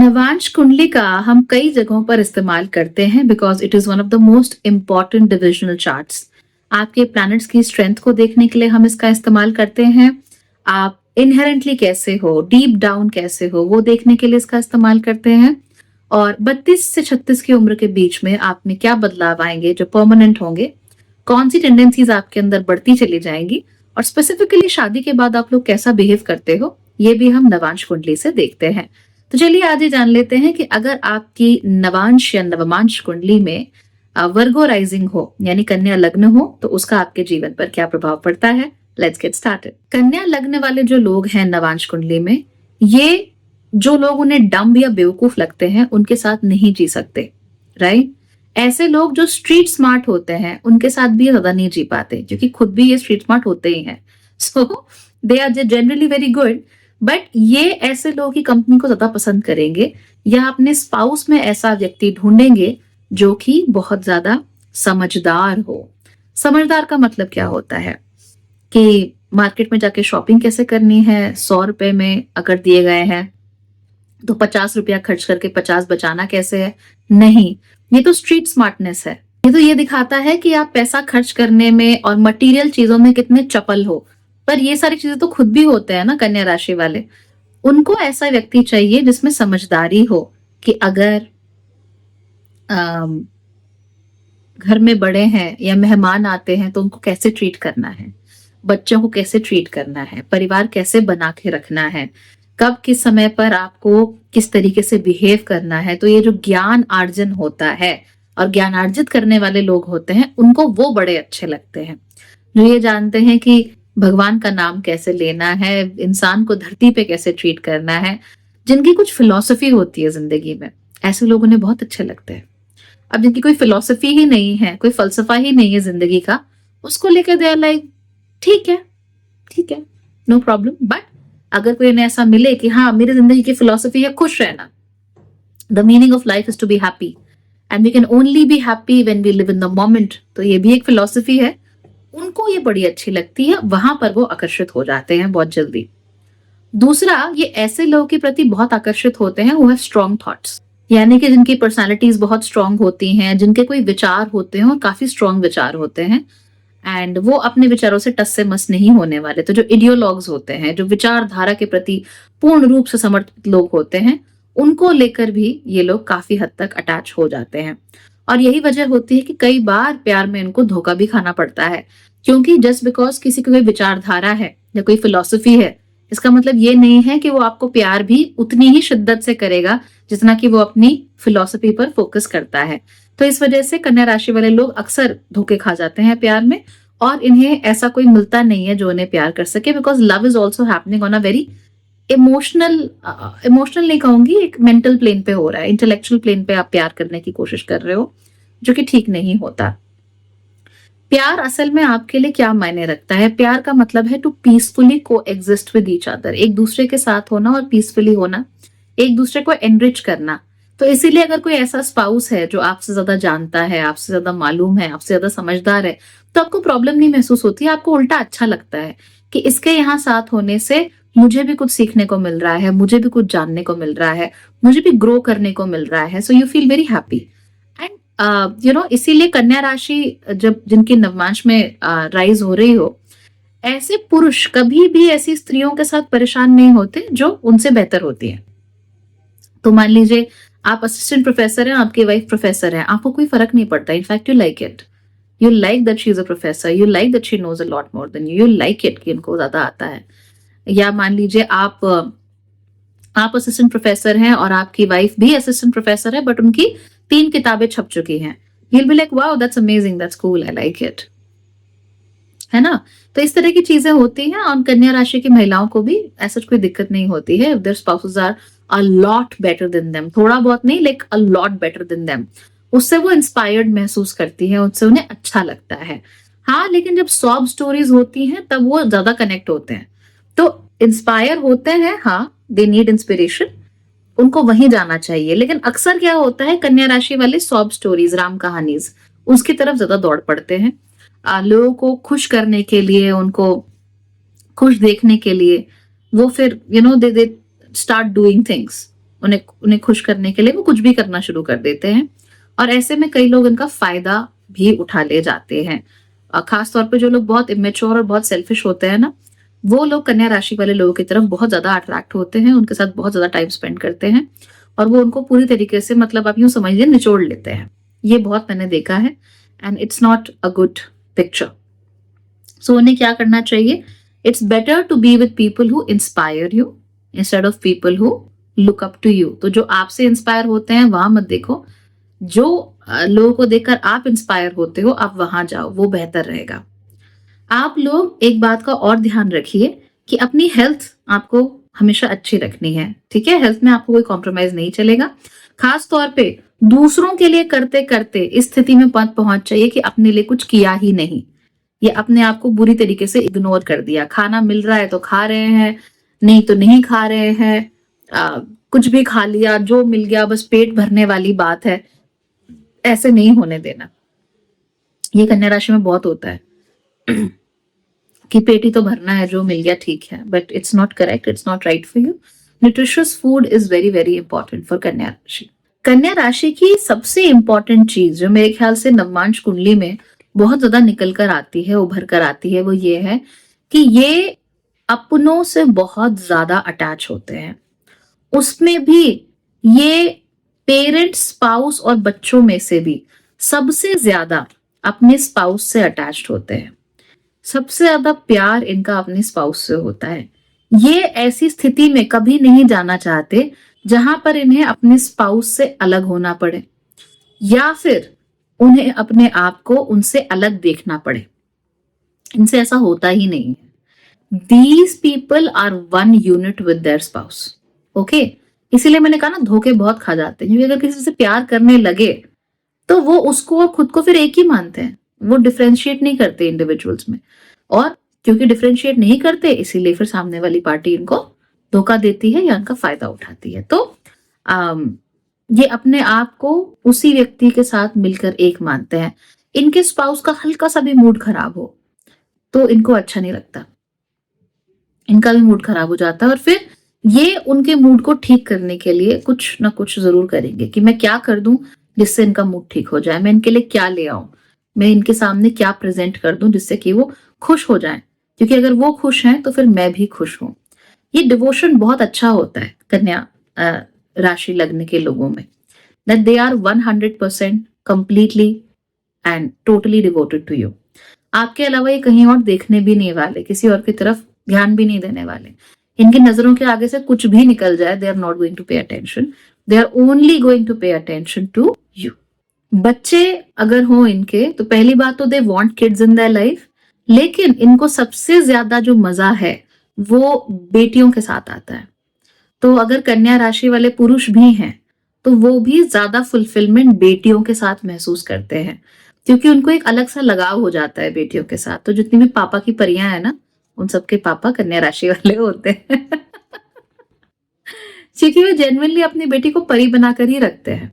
नवांश कुंडली का हम कई जगहों पर इस्तेमाल करते हैं because it is one of the most important divisional charts. आपके प्लैनेट्स की स्ट्रेंथ को देखने के लिए हम इसका इस्तेमाल करते हैं। आप इनहेरेंटली कैसे हो, डीप डाउन कैसे हो, वो देखने के लिए इसका इस्तेमाल करते हैं। और 32 से 36 की उम्र के बीच में आप में क्या बदलाव आएंगे जो परमानेंट होंगे, कौन सी टेंडेंसीज आपके अंदर बढ़ती चली जाएंगी, और स्पेसिफिकली शादी के बाद आप लोग कैसा बिहेव करते हो, ये भी हम नवांश कुंडली से देखते हैं। तो चलिए आज ये जान लेते हैं कि अगर आपकी नवांश या नवमांश कुंडली में वर्गो राइजिंग हो यानी कन्या लग्न हो तो उसका आपके जीवन पर क्या प्रभाव पड़ता है। Let's get started. कन्या लग्न वाले जो लोग हैं नवांश कुंडली में, ये जो लोग उन्हें डम्ब या बेवकूफ लगते हैं उनके साथ नहीं जी सकते, राइट। ऐसे लोग जो स्ट्रीट स्मार्ट होते हैं उनके साथ भी ज्यादा नहीं जी पाते क्योंकि खुद भी ये स्ट्रीट स्मार्ट होते ही हैं। So they are generally very good, but ये ऐसे लोग ही कंपनी को ज्यादा पसंद करेंगे या अपने स्पाउस में ऐसा व्यक्ति ढूंढेंगे जो कि बहुत ज्यादा समझदार हो। समझदार का मतलब क्या होता है कि मार्केट में जाके शॉपिंग कैसे करनी है, 100 रुपए में अगर दिए गए हैं तो 50 रुपया खर्च करके 50 बचाना कैसे है। नहीं, ये तो स्ट्रीट स्मार्टनेस है। ये तो ये दिखाता है कि आप पैसा खर्च करने में और मटेरियल चीजों में कितने चपल हो। पर ये सारी चीजें तो खुद भी होते हैं ना कन्या राशि वाले। उनको ऐसा व्यक्ति चाहिए जिसमें समझदारी हो कि अगर घर में बड़े हैं या मेहमान आते हैं तो उनको कैसे ट्रीट करना है, बच्चों को कैसे ट्रीट करना है, परिवार कैसे बना के रखना है, कब किस समय पर आपको किस तरीके से बिहेव करना है। तो ये जो ज्ञान आर्जन होता है और ज्ञान अर्जित करने वाले लोग होते हैं उनको वो बड़े अच्छे लगते हैं, जो ये जानते हैं कि भगवान का नाम कैसे लेना है, इंसान को धरती पे कैसे ट्रीट करना है, जिनकी कुछ फिलॉसफी होती है जिंदगी में। ऐसे लोग उन्हें बहुत अच्छे लगते हैं। अब जिनकी कोई फिलॉसफी ही नहीं है, कोई फलसफा ही नहीं है जिंदगी का, उसको लेकर दे आर लाइक ठीक है, ठीक है, नो प्रॉब्लम। बट अगर कोई इन्हें ऐसा मिले कि हाँ मेरी जिंदगी की फिलॉसफी है खुश रहना, the meaning of life is to be happy and we can only be happy when we live in the moment, तो ये भी एक फिलॉसफी है, उनको ये बड़ी अच्छी लगती है। वहां पर वो आकर्षित हो जाते हैं बहुत जल्दी। दूसरा, ये ऐसे लोगों के प्रति बहुत आकर्षित होते हैं हु हैव स्ट्रॉन्ग थॉट्स, यानी कि जिनकी पर्सनालिटीज बहुत स्ट्रॉन्ग होती हैं, जिनके कोई विचार होते हैं और काफी स्ट्रॉन्ग विचार होते हैं, एंड वो अपने विचारों से टस से मस नहीं होने वाले। तो जो इडियोलॉग्स होते हैं, जो विचारधारा के प्रति पूर्ण रूप से समर्पित लोग होते हैं, उनको लेकर भी ये लोग काफी हद तक अटैच हो जाते हैं। और यही वजह होती है कि कई बार प्यार में इनको धोखा भी खाना पड़ता है, क्योंकि जस्ट बिकॉज किसी की कोई विचारधारा है या कोई फिलॉसफी है, इसका मतलब ये नहीं है कि वो आपको प्यार भी उतनी ही शिद्दत से करेगा जितना कि वो अपनी फिलॉसफी पर फोकस करता है। तो इस वजह से कन्या राशि वाले लोग अक्सर धोखे खा जाते हैं प्यार में, और इन्हें ऐसा कोई मिलता नहीं है जो इन्हें प्यार कर सके, because love is also happening on a very emotional नहीं कहूंगी, एक मेंटल प्लेन पे हो रहा है, इंटेलेक्चुअल प्लेन पे आप प्यार करने की कोशिश कर रहे हो, जो कि ठीक नहीं होता। प्यार असल में आपके लिए क्या मायने रखता है? प्यार का मतलब है टू पीसफुली को एग्जिस्ट विद ईच अदर, एक दूसरे के साथ होना और पीसफुली होना, एक दूसरे को एनरिच करना। तो इसीलिए अगर कोई ऐसा स्पाउस है जो आपसे ज्यादा जानता है, आपसे ज्यादा मालूम है, आपसे ज्यादा समझदार है, तो आपको प्रॉब्लम नहीं महसूस होती है, आपको उल्टा अच्छा लगता है कि इसके यहाँ साथ होने से मुझे भी कुछ सीखने को मिल रहा है, मुझे भी कुछ जानने को मिल रहा है, मुझे भी ग्रो करने को मिल रहा है। So you feel very happy and इसीलिए कन्या राशि जब जिनकी नवमांश में राइज हो रही हो, ऐसे पुरुष कभी भी ऐसी स्त्रियों के साथ परेशान नहीं होते जो उनसे बेहतर होती है। तो मान लीजिए आप असिस्टेंट प्रोफेसर हैं, आपकी वाइफ प्रोफेसर है, आपको कोई फर्क नहीं पड़ता। In fact you like it, you like that she is a professor, you like that she knows a lot more than you like it कि उनको ज्यादा आता है। या मान लीजिए आप असिस्टेंट प्रोफेसर हैं और आपकी वाइफ भी असिस्टेंट प्रोफेसर है, बट उनकी 3 किताबें छप चुकी हैं, you'll be like wow that's amazing, that's cool, I like it, है ना। तो इस तरह की चीजें होती हैं और कन्या राशि की महिलाओं को भी ऐसा कोई दिक्कत नहीं होती है if their spouses are a lot better than them, थोड़ा बहुत नहीं, like a lot better than them, उससे वो इंस्पायर्ड महसूस करती है, उससे उन्हें अच्छा लगता है। हाँ, लेकिन जब सॉब स्टोरीज होती हैं तब वो ज्यादा कनेक्ट होते हैं, तो इंस्पायर होते हैं, हाँ दे नीड इंस्पिरेशन, उनको वहीं जाना चाहिए। लेकिन अक्सर क्या होता है, कन्या राशि वाले सॉब स्टोरीज, राम कहानीज, उसकी तरफ ज्यादा दौड़ पड़ते हैं। लोगों को खुश करने के लिए, उनको खुश देखने के लिए वो फिर दे स्टार्ट डूइंग थिंग्स उन्हें उन्हें खुश करने के लिए वो कुछ भी करना शुरू कर देते हैं, और ऐसे में कई लोग इनका फायदा भी उठा ले जाते हैं। खास तौर पे जो लोग बहुत इमेच्योर और बहुत सेल्फिश होते हैं ना, वो लोग कन्या राशि वाले लोगों की तरफ बहुत ज्यादा अट्रैक्ट होते हैं, उनके साथ बहुत ज्यादा टाइम स्पेंड करते हैं, और वो उनको पूरी तरीके से, मतलब आप यूं समझिए, निचोड़ लेते हैं। ये बहुत मैंने देखा है, and it's not a good picture. So उन्हें क्या करना चाहिए? It's better to be with people who inspire you instead of people who look up to you. तो जो आपसे इंस्पायर होते हैं वहां मत देखो, जो लोगों को देखकर आप इंस्पायर होते हो आप वहां जाओ, वो बेहतर रहेगा। आप लोग एक बात का और ध्यान रखिए कि अपनी हेल्थ आपको हमेशा अच्छी रखनी है, ठीक है? हेल्थ में आपको कोई कॉम्प्रोमाइज नहीं चलेगा। खास तौर पे दूसरों के लिए करते करते इस स्थिति में मत पहुंच जाइए कि अपने लिए कुछ किया ही नहीं, ये अपने आप को बुरी तरीके से इग्नोर कर दिया। खाना मिल रहा है तो खा रहे हैं, नहीं तो नहीं खा रहे हैं, कुछ भी खा लिया, जो मिल गया बस पेट भरने वाली बात है। ऐसे नहीं होने देना। ये कन्या राशि में बहुत होता है कि पेट ही तो भरना है, जो मिल गया ठीक है, but it's not correct, it's not right for you. Nutritious food is very very important for कन्या राशि। कन्या राशि की सबसे इंपॉर्टेंट चीज जो मेरे ख्याल से नवमांश कुंडली में बहुत ज्यादा निकल कर आती है, उभर कर आती है, वो ये है कि ये अपनों से बहुत ज्यादा अटैच होते हैं। उसमें भी ये पेरेंट्स, स्पाउस और बच्चों में से भी सबसे ज्यादा अपने स्पाउस से अटैच्ड होते हैं। सबसे ज्यादा प्यार इनका अपने स्पाउस से होता है। ये ऐसी स्थिति में कभी नहीं जाना चाहते जहां पर इन्हें अपने स्पाउस से अलग होना पड़े, या फिर उन्हें अपने आप को उनसे अलग देखना पड़े। इनसे ऐसा होता ही नहीं है। These people are one unit with their spouse. Okay, इसीलिए मैंने कहा ना, धोखे बहुत खा जाते हैं, क्योंकि अगर किसी से प्यार करने लगे तो वो उसको और खुद को फिर एक ही मानते हैं, वो डिफरेंशिएट नहीं करते इंडिविजुअल्स में, और क्योंकि डिफरेंशिएट नहीं करते इसीलिए फिर सामने वाली पार्टी इनको धोखा देती है या उनका फायदा उठाती है। तो ये अपने आप को उसी व्यक्ति के साथ मिलकर एक मानते हैं। इनके स्पाउस का हल्का सा भी मूड खराब हो तो इनको अच्छा नहीं लगता, इनका भी मूड खराब हो जाता है, और फिर ये उनके मूड को ठीक करने के लिए कुछ ना कुछ जरूर करेंगे कि मैं क्या कर दूं जिससे इनका मूड ठीक हो जाए, मैं इनके लिए क्या ले आऊं, मैं इनके सामने क्या प्रेजेंट कर दूं जिससे कि वो खुश हो जाएं, क्योंकि अगर वो खुश हैं तो फिर मैं भी खुश हूं। ये डिवोशन बहुत अच्छा होता है कन्या राशि लग्न के लोगों में, that they are 100% completely and totally devoted to you. आपके अलावा ये कहीं और देखने भी नहीं वाले, किसी और की तरफ ध्यान भी नहीं देने वाले। इनकी नजरों के आगे से कुछ भी निकल जाए, they are not going to pay attention, they are only going to pay attention to you. बच्चे अगर हो इनके, तो पहली बात तो they want kids in their life, लेकिन इनको सबसे ज्यादा जो मजा है वो बेटियों के साथ आता है। तो अगर कन्या राशि वाले पुरुष भी हैं तो वो भी ज्यादा फुलफिलमेंट बेटियों के साथ महसूस करते हैं, क्योंकि उनको एक अलग सा लगाव हो जाता है बेटियों के साथ। तो जितनी भी पापा की परियां है ना, उन सबके पापा कन्या राशि वाले होते हैं क्योंकि वे जेन्युइनली अपनी बेटी को परी बनाकर ही रखते हैं।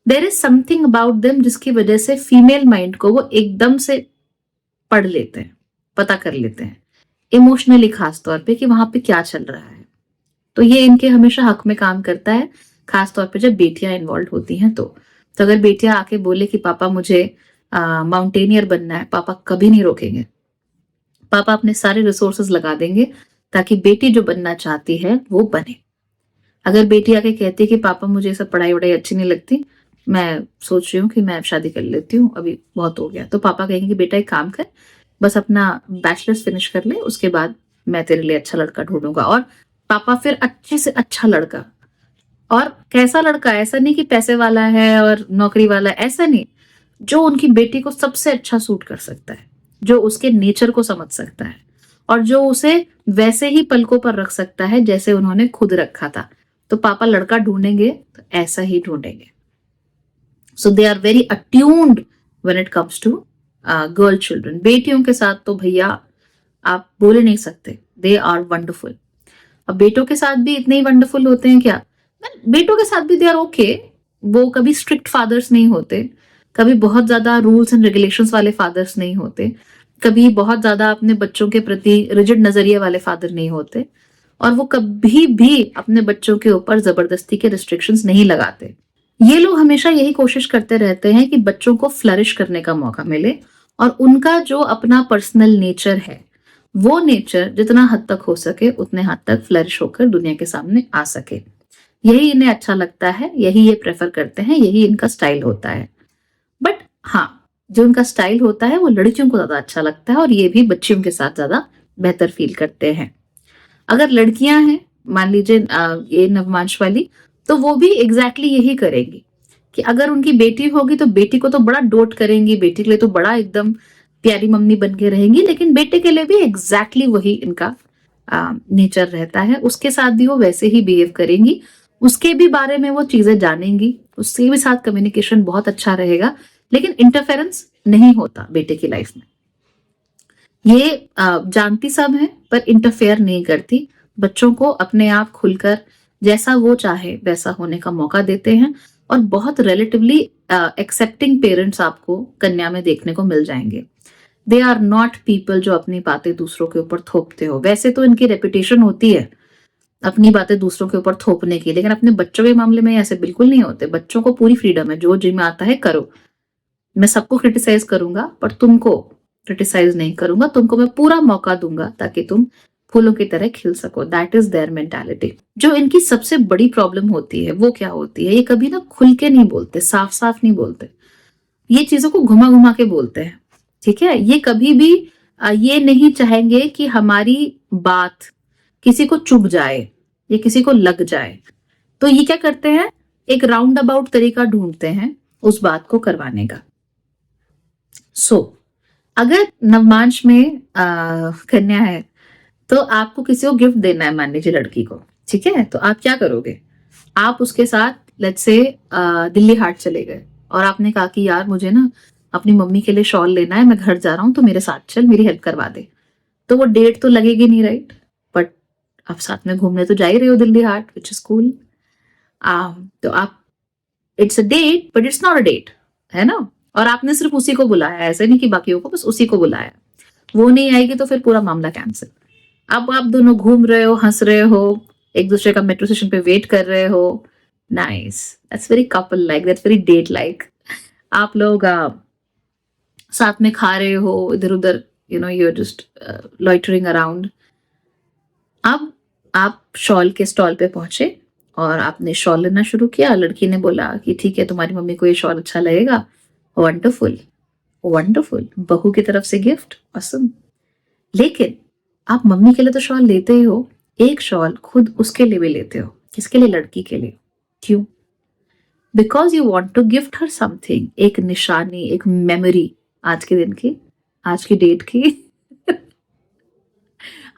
There is something about them जिसकी वजह से फीमेल माइंड को वो एकदम से पढ़ लेते हैं, पता कर लेते हैं इमोशनली, खास तौर पे कि वहां पे क्या चल रहा है। तो ये इनके हमेशा हक में काम करता है, खास तौर पे जब बेटियां इन्वॉल्व होती हैं। तो अगर बेटियां आके बोले कि पापा मुझे माउंटेनियर बनना है, पापा कभी नहीं रोकेंगे, पापा अपने सारे रिसोर्सेज लगा देंगे ताकि बेटी जो बनना चाहती है वो बने। अगर बेटी आके कहती है कि पापा मुझे सब पढ़ाई वढ़ाई अच्छी नहीं लगती, मैं सोच रही हूँ कि मैं शादी कर लेती हूँ, अभी बहुत हो गया, तो पापा कहेंगे कि बेटा एक काम कर, बस अपना बैचलर्स फिनिश कर ले, उसके बाद मैं तेरे लिए अच्छा लड़का ढूंढूंगा। और पापा फिर अच्छे से अच्छा लड़का, और कैसा लड़का, ऐसा नहीं कि पैसे वाला है और नौकरी वाला है, ऐसा नहीं, जो उनकी बेटी को सबसे अच्छा सूट कर सकता है, जो उसके नेचर को समझ सकता है, और जो उसे वैसे ही पलकों पर रख सकता है जैसे उन्होंने खुद रखा था। तो पापा लड़का ढूंढेंगे तो ऐसा ही ढूंढेंगे। So they are very attuned when it comes to girl children. बेटियों के साथ तो भैया आप बोल नहीं सकते, दे आर वंडरफुल। अब बेटों के साथ भी इतने ही वंडरफुल होते हैं क्या? बेटों के साथ भी दे आर ओके, वो कभी स्ट्रिक्ट फादर्स नहीं होते, कभी बहुत ज्यादा रूल्स एंड रेगुलेशंस वाले फादर्स नहीं होते, कभी बहुत ज्यादा अपने बच्चों के प्रति रिजिड नजरिए वाले फादर नहीं होते। और वो कभी भी अपने बच्चों के ऊपर जबरदस्ती के रिस्ट्रिक्शंस नहीं लगाते। ये लोग हमेशा यही कोशिश करते रहते हैं कि बच्चों को फ्लरिश करने का मौका मिले और उनका जो अपना पर्सनल नेचर है, वो नेचर जितना हद तक हो सके उतने हद तक फ्लरिश होकर दुनिया के सामने आ सके। यही इन्हें अच्छा लगता है, यही ये प्रेफर करते हैं, यही इनका स्टाइल होता है। बट हाँ, जो इनका स्टाइल होता है वो लड़कियों को ज्यादा अच्छा लगता है और ये भी बच्चियों के साथ ज्यादा बेहतर फील करते हैं। अगर लड़कियां हैं, मान लीजिए ये नवमांश वाली, तो वो भी एग्जैक्टली यही करेंगी कि अगर उनकी बेटी होगी तो बेटी को तो बड़ा डोट करेंगी, बेटी के लिए तो बड़ा एकदम प्यारी मम्मी बन के रहेंगी, लेकिन बेटे के लिए भी एग्जैक्टली वही इनका नेचर रहता है। उसके साथ भी वो वैसे ही बिहेव करेंगी, उसके भी बारे में वो चीजें जानेंगी, उसके भी साथ कम्युनिकेशन बहुत अच्छा रहेगा, लेकिन इंटरफेरेंस नहीं होता बेटे की लाइफ में। ये जानती सब है पर इंटरफेयर नहीं करती, बच्चों को अपने आप खुलकर जैसा वो चाहे वैसा होने का मौका देते हैं और बहुत रिलेटिवली एक्सेप्टिंग पेरेंट्स आपको कन्या में देखने को मिल जाएंगे। दे आर नॉट पीपल जो अपनी बातें दूसरों के ऊपर थोपते हो। वैसे तो इनकी रेपुटेशन होती है अपनी बातें दूसरों के ऊपर थोपने की, लेकिन अपने बच्चों के मामले में ऐसे बिल्कुल नहीं होते। बच्चों को पूरी फ्रीडम है, जो जी में आता है करो। मैं सबको क्रिटिसाइज करूंगा पर तुमको क्रिटिसाइज नहीं करूंगा, तुमको मैं पूरा मौका दूंगा ताकि तुम फूलों की तरह खिल सको। That is their mentality. जो इनकी सबसे बड़ी प्रॉब्लम होती है वो क्या होती है, ये कभी ना खुल के नहीं बोलते, साफ साफ नहीं बोलते, ये चीजों को घुमा घुमा के बोलते हैं। ठीक है, ये कभी भी ये नहीं चाहेंगे कि हमारी बात किसी को चुभ जाए या किसी को लग जाए, तो ये क्या करते हैं, एक राउंड अबाउट तरीका ढूंढते हैं उस बात को करवाने का। अगर नवमांश में कन्या है तो आपको किसी को गिफ्ट देना है, मान लीजिए लड़की को, ठीक है, तो आप क्या करोगे, आप उसके साथ लेट्स से दिल्ली हाट चले गए और आपने कहा कि यार मुझे ना अपनी मम्मी के लिए शॉल लेना है, मैं घर जा रहा हूं तो मेरे साथ चल, मेरी हेल्प करवा दे। तो वो डेट तो लगेगी नहीं, राइट, बट आप साथ में घूमने तो जा ही रहे हो Dilli Haat, which is cool. तो आप, it's a date but it's not a date, है ना, और आपने सिर्फ उसी को बुलाया, ऐसे नहीं कि बाकियों को, बस उसी को बुलाया। वो नहीं आएगी तो फिर पूरा मामला कैंसिल। अब आप दोनों घूम रहे हो, हंस रहे हो, एक दूसरे का मेट्रो स्टेशन पे वेट कर रहे हो, nice, that's very couple like, that's very date like. आप लोग साथ में खा रहे हो इधर उधर, you know, you are just loitering around. अब आप शॉल के स्टॉल पे पहुंचे और आपने शॉल लेना शुरू किया। लड़की ने बोला कि ठीक है, तुम्हारी मम्मी को ये शॉल अच्छा लगेगा, वंडरफुल वंडरफुल, बहू की तरफ से गिफ्ट, ऑसम। लेकिन आप मम्मी के लिए तो शॉल लेते ही हो, एक शॉल खुद उसके लिए भी लेते हो। किसके लिए, लड़की के लिए। क्यों, because you want to gift her something, एक निशानी, एक मेमोरी आज के दिन की, आज की डेट की।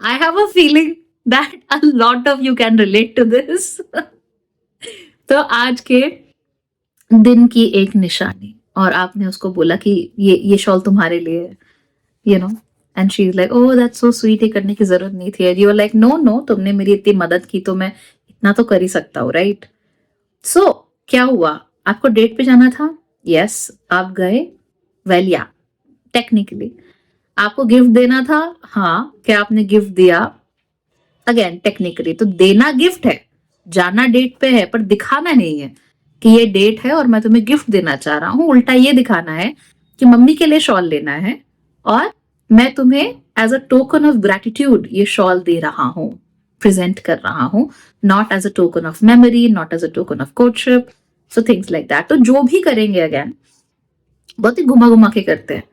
I have a feeling that a lot of you can relate to this. तो आज के दिन की एक निशानी, और आपने उसको बोला कि ये शॉल तुम्हारे लिए है, you know, and she is like oh that's so sweet, ये करने की जरूरत नहीं थी। You are like no no, तुमने मेरी इतनी मदद की तो मैं इतना तो कर ही सकता हूँ, राइट। सो क्या हुआ, आपको डेट पे जाना था, यस, आप गए, वेल या, टेक्निकली आपको गिफ्ट देना था, हाँ, क्या आपने गिफ्ट दिया, अगेन टेक्निकली तो देना गिफ्ट है, जाना डेट पे है, पर दिखाना नहीं है कि ये डेट है और मैं तुम्हें गिफ्ट देना चाह रहा हूं। उल्टा ये दिखाना है कि मम्मी के लिए शॉल लेना है और मैं तुम्हें as a token of gratitude ये शॉल दे रहा हूं, प्रेजेंट कर रहा हूं, not as a token of memory, not as a token of courtship, so things like that. तो जो भी करेंगे अगेन बहुत ही घुमा घुमा के करते हैं।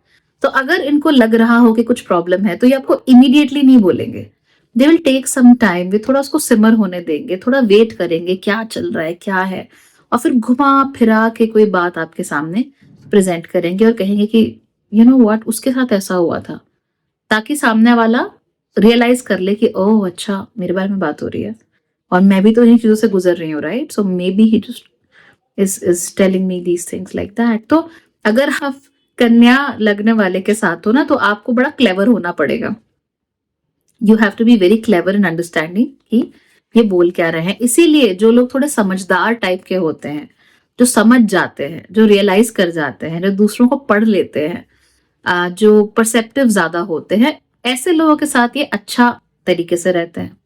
तो अगर इनको लग रहा हो कि कुछ प्रॉब्लम है तो ये आपको इमीडिएटली नहीं बोलेंगे, they will take some time, वे थोड़ा उसको सिमर होने देंगे, थोड़ा वेट करेंगे क्या चल रहा है क्या है, और फिर घुमा फिरा के कोई बात आपके सामने प्रेजेंट करेंगे और कहेंगे कि यू नो व्हाट, उसके साथ ऐसा हुआ था, ताकि सामने वाला रियलाइज कर ले कि ओह अच्छा, मेरे बारे में बात हो रही है और मैं भी तो इन चीजों से गुजर रही हूँ, right, so may be he just is telling me these things like that. तो अगर आप कन्या लगने वाले के साथ हो ना, तो आपको बड़ा क्लेवर होना पड़ेगा। You have to be very clever in understanding कि ये बोल क्या रहे हैं। इसीलिए जो लोग थोड़े समझदार टाइप के होते हैं, जो समझ जाते हैं, जो रियलाइज कर जाते हैं, जो दूसरों को पढ़ लेते हैं, जो परसेप्टिव ज्यादा होते हैं, ऐसे लोगों के साथ ये अच्छा तरीके से रहते हैं।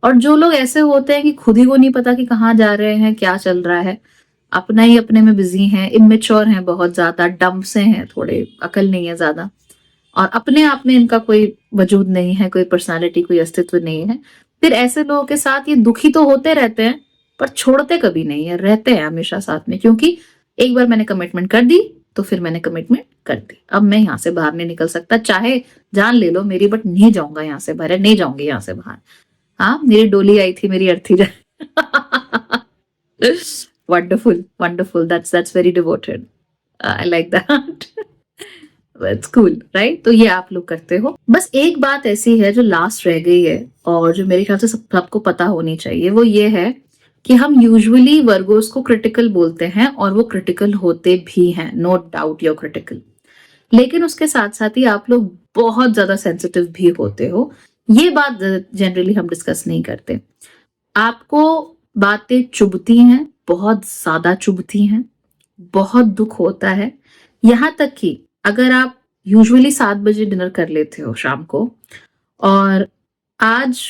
और जो लोग ऐसे होते हैं कि खुद ही को नहीं पता कि कहाँ जा रहे हैं, क्या चल रहा है, अपना ही अपने में बिजी हैं, इमेच्योर हैं, बहुत ज्यादा डम्ब से हैं, थोड़े अकल नहीं है ज्यादा, और अपने आप में इनका कोई वजूद नहीं है, कोई पर्सनालिटी, कोई अस्तित्व नहीं है, फिर ऐसे लोगों के साथ ये दुखी तो होते रहते हैं पर छोड़ते कभी नहीं है, रहते हैं हमेशा साथ में, क्योंकि एक बार मैंने कमिटमेंट कर दी तो फिर मैंने कमिटमेंट कर दी, अब मैं यहाँ से बाहर नहीं निकल सकता, चाहे जान ले लो मेरी, बट नहीं जाऊंगा यहाँ से बाहर, नहीं जाऊंगी यहाँ से बाहर। हाँ, मेरी डोली आई थी, मेरी अर्थी जाए। Wonderful wonderful, that's very devoted, I like that. It's cool right. तो ये आप लोग करते हो। बस एक बात ऐसी है जो लास्ट रह गई है और जो मेरे ख्याल से सबको पता होनी चाहिए, वो ये है कि हम यूजुअली वर्गोस को क्रिटिकल बोलते हैं और वो क्रिटिकल होते भी हैं, नो डाउट यूर क्रिटिकल, लेकिन उसके साथ साथ ही आप लोग बहुत ज्यादा सेंसिटिव भी होते हो। ये बात जनरली हम डिस्कस नहीं करते। आपको बातें चुभती हैं, बहुत ज्यादा चुभती हैं, बहुत दुख होता है, यहाँ तक कि अगर आप यूजुअली 7 बजे डिनर कर लेते हो शाम को और आज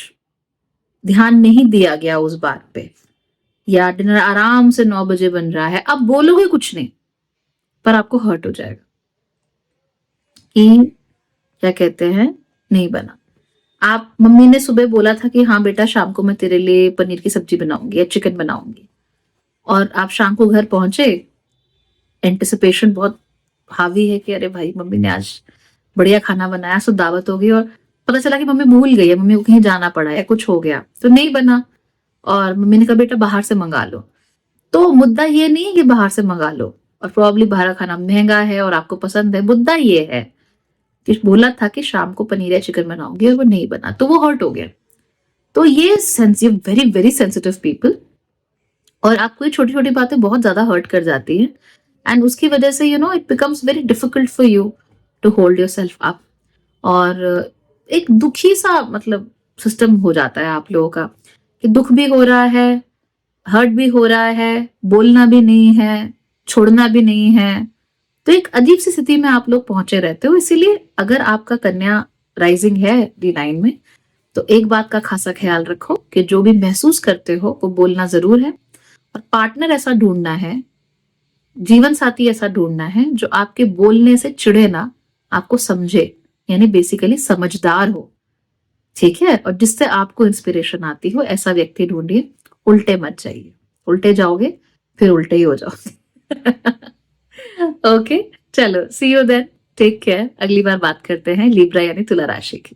ध्यान नहीं दिया गया उस बात पे, या डिनर आराम से 9 बजे बन रहा है, आप बोलोगे कुछ नहीं पर आपको हर्ट हो जाएगा कि क्या कहते हैं, नहीं बना। आप, मम्मी ने सुबह बोला था कि हाँ बेटा शाम को मैं तेरे लिए पनीर की सब्जी बनाऊंगी या चिकन बनाऊंगी, और आप शाम को घर पहुंचे, एंटिसिपेशन बहुत हावी है कि अरे भाई मम्मी ने आज बढ़िया खाना बनाया, सो दावत होगी, और पता चला कि मम्मी भूल गई है, मम्मी को कहीं जाना पड़ा या कुछ हो गया तो नहीं बना, और मम्मी ने कहा बेटा बाहर से मंगा लो। तो मुद्दा ये नहीं है कि बाहर से मंगा लो, और प्रोबेबली बाहर का खाना महंगा है और आपको पसंद है, मुद्दा ये है कि बोला था कि शाम को पनीर या चिकन बनाऊंगी और वो नहीं बना, तो वो हर्ट हो गया। तो ये वेरी वेरी सेंसिटिव पीपल, और आपको ये छोटी छोटी बातें बहुत ज्यादा हर्ट कर जाती हैं, एंड उसकी वजह से it becomes very difficult for you to hold yourself up, और एक दुखी सा मतलब सिस्टम हो जाता है आप लोगों का कि दुख भी हो रहा है, हर्ट भी हो रहा है, बोलना भी नहीं है, छोड़ना भी नहीं है, तो एक अजीब सी स्थिति में आप लोग पहुंचे रहते हो। इसीलिए अगर आपका कन्या राइजिंग है D9 में, तो एक बात का खासा ख्याल रखो कि जो भी महसूस करते हो वो बोलना जरूर है, और पार्टनर ऐसा ढूंढना है, जीवन साथी ऐसा ढूंढना है जो आपके बोलने से चिढ़े ना, आपको समझे, यानी बेसिकली समझदार हो, ठीक है, और जिससे आपको इंस्पिरेशन आती हो, ऐसा व्यक्ति ढूंढिए, उल्टे मत जाइए, उल्टे जाओगे फिर उल्टे ही हो जाओगे। ओके, चलो सी यू देन, टेक केयर, अगली बार बात करते हैं लिब्रा यानी तुला राशि की।